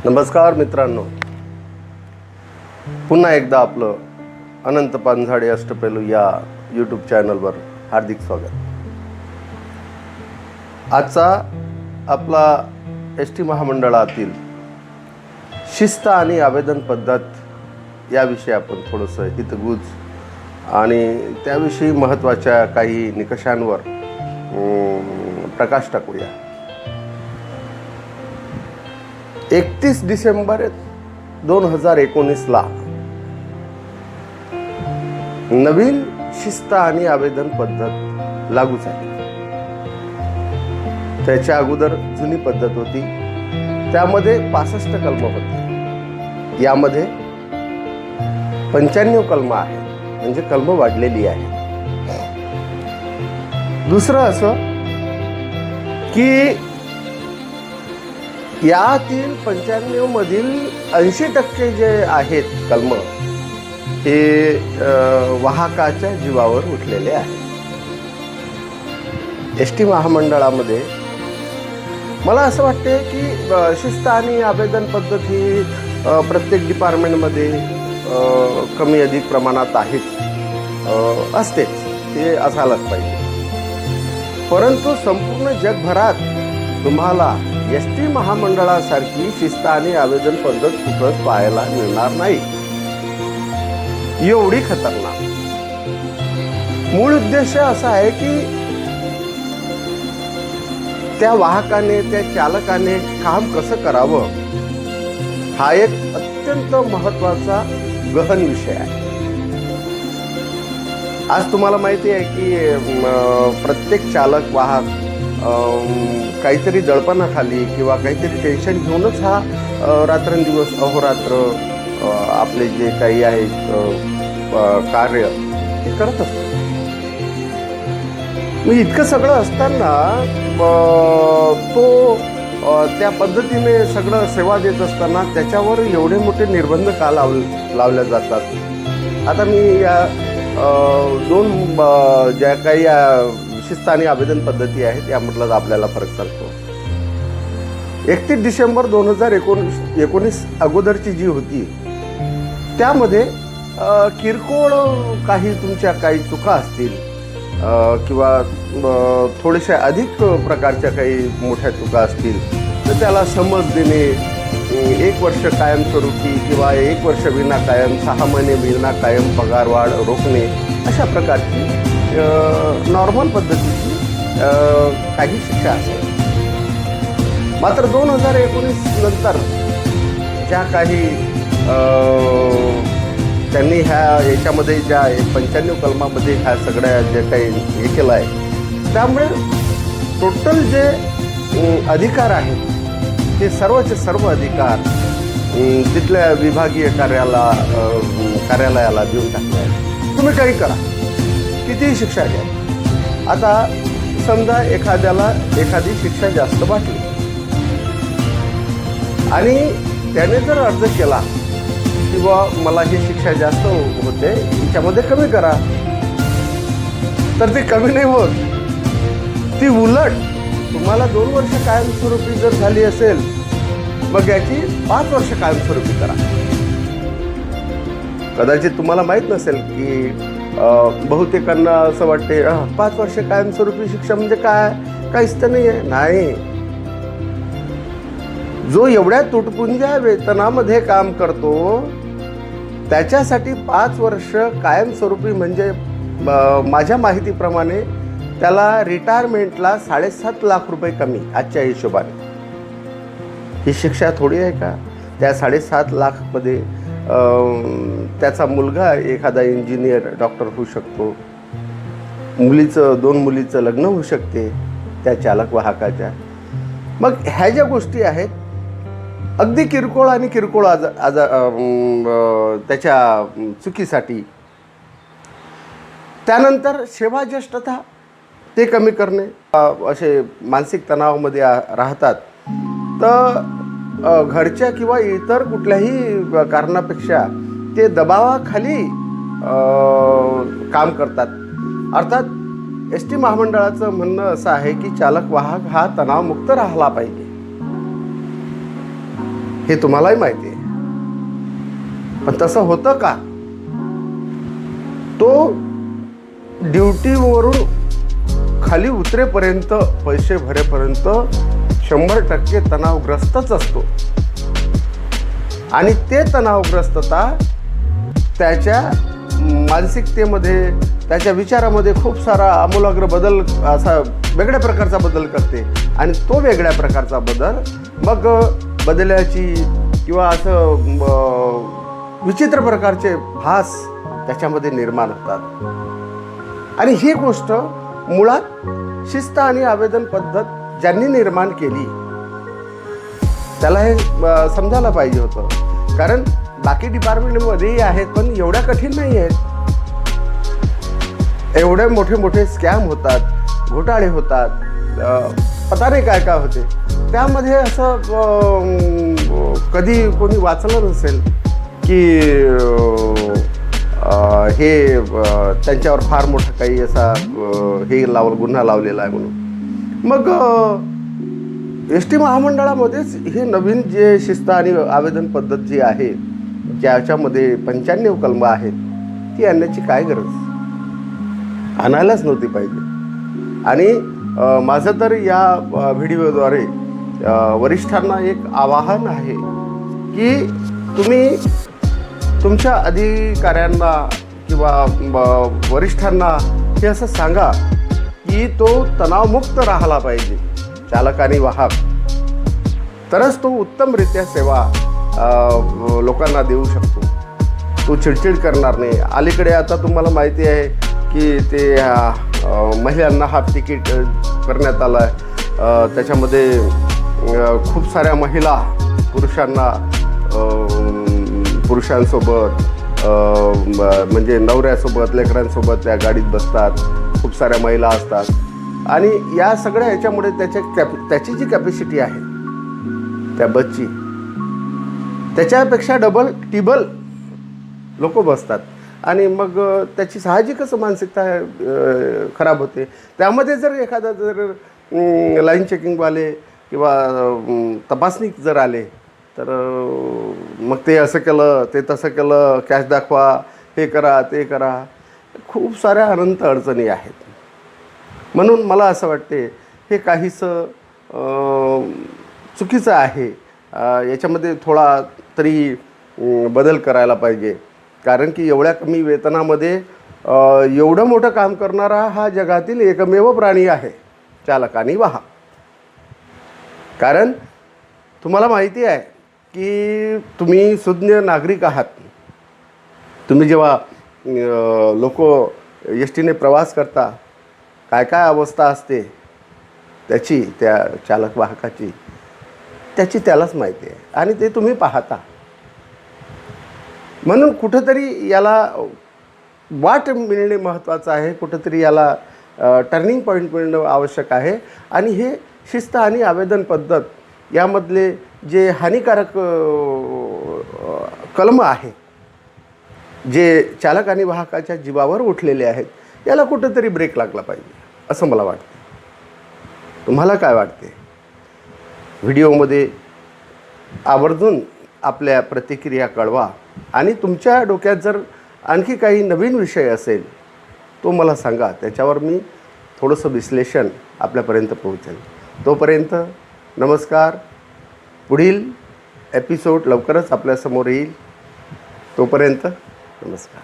नमस्कार मित्रांनो, पुन्हा एकदा आपलं अनंत पानझाडे अष्टपैलू या यूट्यूब चॅनलवर हार्दिक स्वागत. आजचा आपला एस टी महामंडळातील शिस्त आणि आवेदन पद्धत याविषयी आपण थोडंसं हितगुज आणि त्याविषयी महत्त्वाच्या काही निकषांवर प्रकाश टाकूया. 31 डिसेंबर 2019ला नवीन शिस्त आणि आवेदन पद्धत लागू झाली. त्याच्या अगोदर जुनी पद्धत होती, त्यामध्ये 65 कलम होते. यामध्ये 95 कलम आहेत, म्हणजे कलम वाढलेली आहे. दुसरं असं की यातील 95 मधील 80% जे आहेत कलम हे वाहकाच्या जीवावर उठलेले आहेत. एस टी महामंडळामध्ये मला असं वाटते की शिस्त आणि आवेदन पद्धत ही प्रत्येक डिपार्टमेंटमध्ये कमी अधिक प्रमाणात आहेच, असतेच, ते असायलाच पाहिजे. परंतु संपूर्ण जगभरात तुम्हाला एस टी महामंडळासारखी शिस्त आणि आवेदन पद्धत कुठंच पाहायला मिळणार नाही, एवढी खतरनाक. मूळ उद्देश असा आहे की त्या वाहकाने, त्या चालकाने काम कसं करावं, हा एक अत्यंत महत्त्वाचा गहन विषय आहे. आज तुम्हाला माहिती आहे की प्रत्येक चालक, वाहक काहीतरी दडपणाखाली किंवा काहीतरी टेन्शन घेऊनच हा रात्रंदिवस अहोरात्र आपले जे काही आहे कार्य हे करत असतो. मग इतकं सगळं असताना तो त्या पद्धतीने सगळं सेवा देत असताना त्याच्यावर एवढे मोठे निर्बंध का लावल्या जातात. आता मी या दोन ज्या काही शिस्त आणि आवेदन पद्धती आहेत यामधला आपल्याला फरक सांगतो. 31 डिसेंबर 2019 अगोदरची जी होती त्यामध्ये किरकोळ काही तुमच्या काही चुका असतील किंवा थोड्याशा अधिक प्रकारच्या काही मोठ्या चुका असतील तर त्याला समज देणे, 1 वर्ष कायमस्वरूपी किंवा 1 वर्ष विना कायम, 6 महिने विना कायम पगारवाढ रोखणे, अशा प्रकारची नॉर्मल पद्धतीची काही शिक्षा असेल. मात्र 2019 नंतर ज्या काही त्यांनी याच्यामध्ये ज्या 95 कलमामध्ये ह्या सगळ्या जे काही हे केलं आहे, त्यामुळे टोटल जे अधिकार आहेत ते सर्वचे सर्व अधिकार तिथल्या विभागीय कार्यालयाला देऊन टाकले आहेत. तुम्ही काही करा, कितीही शिक्षा घ्या. आता समजा एखाद्याला एखादी शिक्षा जास्त वाटली आणि त्याने जर अर्ज केला किंवा मला ही शिक्षा जास्त होते, हिच्यामध्ये कमी करा, तर ते कमी नाही होत, ती उलट तुम्हाला 2 वर्ष कायमस्वरूपी जर झाली असेल मग याची 5 वर्ष कायमस्वरूपी करा. कदाचित तुम्हाला माहीत नसेल की बहुतेकांना असं वाटते 5 वर्ष कायमस्वरूपी शिक्षा म्हणजे काय, काहीच तर नाही आहे. नाही, जो एवढ्या तुटपुंज्या वेतनामध्ये काम करतो त्याच्यासाठी 5 वर्ष कायमस्वरूपी म्हणजे माझ्या माहितीप्रमाणे त्याला रिटायरमेंटला 7.5 लाख रुपये कमी आजच्या हिशोबाने. ही शिक्षा थोडी आहे का? त्या 7.5 लाखमध्ये त्याचा मुलगा एखादा इंजिनियर, डॉक्टर होऊ शकतो, 2 मुलीचं लग्न होऊ शकते त्या चालक वाहकाच्या. मग ह्या ज्या गोष्टी आहेत अगदी किरकोळ आणि किरकोळ त्याच्या चुकीसाठी. त्यानंतर सेवाज्येष्ठता ते कमी करणे, असे मानसिक तणावामध्ये राहतात तर घरच्या किंवा इतर कुठल्याही कारणापेक्षा ते दबावाखाली काम करतात. अर्थात एस टी महामंडळाचं म्हणणं असं आहे की चालक वाहक हा तणावमुक्त राहिला पाहिजे. हे तुम्हालाही माहिती आहे. पण तसं होतं का? तो ड्युटीवरून खाली उतरेपर्यंत, पैसे भरेपर्यंत 100% तणावग्रस्तच असतो. आणि ते तणावग्रस्तता त्याच्या मानसिकतेमध्ये, त्याच्या विचारामध्ये खूप सारा आमूलाग्र बदल, असा वेगळ्या प्रकारचा बदल करते. आणि तो वेगळ्या प्रकारचा बदल मग बदलाची किंवा असं विचित्र प्रकारचे भास त्याच्यामध्ये निर्माण होतात. आणि ही गोष्ट मुळात शिस्त आणि आवेदन पद्धत ज्यांनी निर्माण केली त्याला हे समजायला पाहिजे होतं. कारण बाकी डिपार्टमेंटमध्येही आहेत, पण एवढ्या कठीण नाही आहेत. एवढे मोठे मोठे स्कॅम होतात, घोटाळे होतात, पता नाही काय काय होते. त्यामध्ये असं कधी कोणी वाचलं नसेल की हे त्यांच्यावर फार मोठा काही असा गुन्हा लावलेला आहे म्हणून. मग एस.टी. महामंडळामध्येच हे नवीन जे शिस्त आणि आवेदन पद्धत जी आहे, ज्याच्यामध्ये 95 कलमं आहेत, ती आणण्याची काय गरज? आणायलाच नव्हती पाहिजे. आणि माझं तर या व्हिडिओद्वारे वरिष्ठांना एक आवाहन आहे की तुम्ही तुमच्या अधिकाऱ्यांना किंवा वरिष्ठांना हे असं सांगा की तो तणावमुक्त राहिला पाहिजे, चालक आणि वाहक, तरच तो उत्तमरित्या सेवा लोकांना देऊ शकतो. तो चिडचिड करणार नाही. अलीकडे आता तुम्हाला माहिती आहे की ते महिलांना हाफ तिकीट करण्यात आलं आहे. त्याच्यामध्ये खूप साऱ्या महिला पुरुषांसोबत म्हणजे नवऱ्यासोबत, लेकरांसोबत त्या गाडीत बसतात. खूप साऱ्या महिला असतात. आणि या सगळ्या ह्याच्यामुळे त्याची जी कॅपॅसिटी आहे त्या बसची, त्याच्यापेक्षा डबल टिबल लोक बसतात. आणि मग त्याची साहजिकच मानसिकता खराब होते. त्यामध्ये जर एखादा लाईन चेकिंगवाले किंवा तपासणी जर आले तर मग ते असं केलं, ते तसं केलं, कॅश दाखवा, हे करा, ते करा, खूप साऱ्या अनंत अडचणी आहेत. म्हणून मला असं वाटते हे काहीसं चुकीचं आहे. याच्यामध्ये थोडा तरी बदल करायला पाहिजे. कारण की एवढ्या कमी वेतनामध्ये एवढं मोठं काम करणारा हा जगातील एकमेव प्राणी आहे, चालक आणि वाहक. कारण तुम्हाला माहिती आहे की तुम्ही सुज्ञ नागरिक आहात. तुम्ही जेव्हा लोक एस.टीने प्रवास करता, काय काय अवस्था असते त्याची, त्या चालक वाहकाची, त्याची त्यालाच माहिती आहे. आणि ते तुम्ही पाहता. म्हणून कुठंतरी याला वाट मिळणे महत्त्वाचं आहे. कुठंतरी याला टर्निंग पॉईंट मिळणं आवश्यक आहे. आणि हे शिस्त आणि आवेदन पद्धत यामधले जे हानिकारक कलम आहे, जे चालक आणि वाहकाच्या जीवावर उठलेले आहेत, याला कुठंतरी ब्रेक लागला पाहिजे असं मला वाटतं. तुम्हाला काय वाटते? व्हिडिओमध्ये आवर्जून आपल्या प्रतिक्रिया कळवा. आणि तुमच्या डोक्यात जर आणखी काही नवीन विषय असेल तो मला सांगा. त्याच्यावर मी थोडंसं विश्लेषण आपल्यापर्यंत पोहोचेल. तोपर्यंत नमस्कार. पुढील एपिसोड लवकरच आपल्यासमोर येईल. तोपर्यंत नमस्कार.